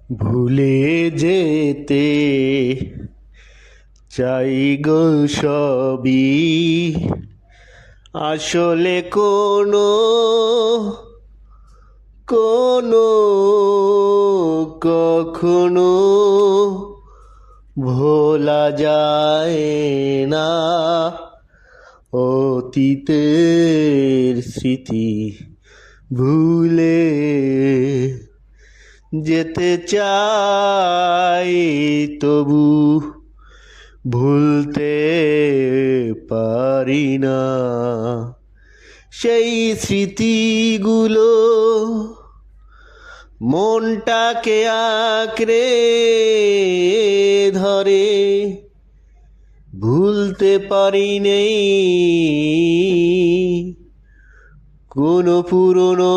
ভুলে যেতে চাই গো সবই, আসলে কোনো কোনো কখনো ভোলা যায় না। অতীতের স্মৃতি ভুলে যেতে চাই, তবু ভুলতে পারি না। সেই স্মৃতিগুলো মনটাকে আঁকড়ে ধরে, ভুলতে পারি নেই কোনো পুরনো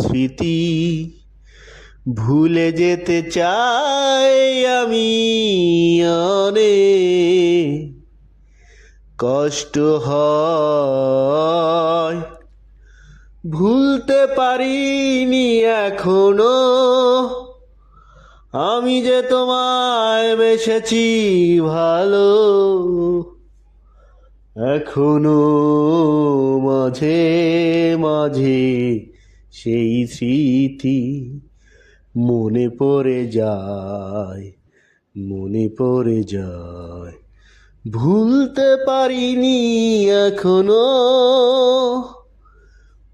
স্মৃতি। ভুলে যেতে চাই আমি, অনেক কষ্ট হয়, ভুলতে পারিনি এখনো। আমি যে তোমায় বেসেছি ভালো, এখনো মাঝে মাঝে সেই স্মৃতি মনে পড়ে যায়, মনে পড়ে যায়। ভুলতে পারিনি এখনো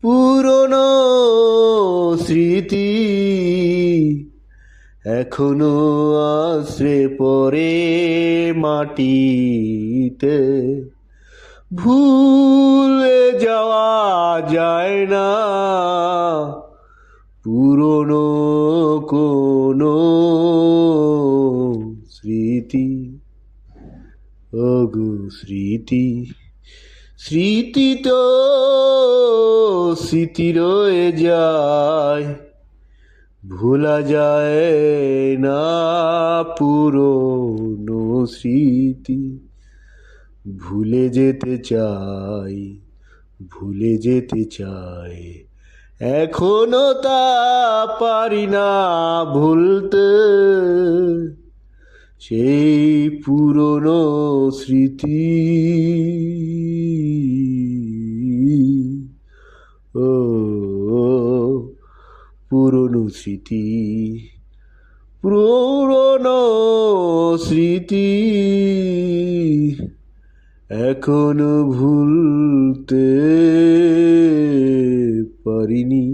পুরনো স্মৃতি, এখনো আশ্রে পড়ে মাটিতে। ভুলে যাওয়া যায় না পুরনো কোনো স্মৃতি। ওগো স্মৃতি, স্মৃতি তো স্মৃতি রয়ে যায়, ভোলা যায় না পুরনো স্মৃতি। ভুলে যেতে চাই, ভুলে যেতে চাই, এখনো তা পারি না ভুলতে। সেই পুরনো স্মৃতি, ও পুরনো স্মৃতি, পুরনো স্মৃতি, এখনো ভুলতে পারিনি।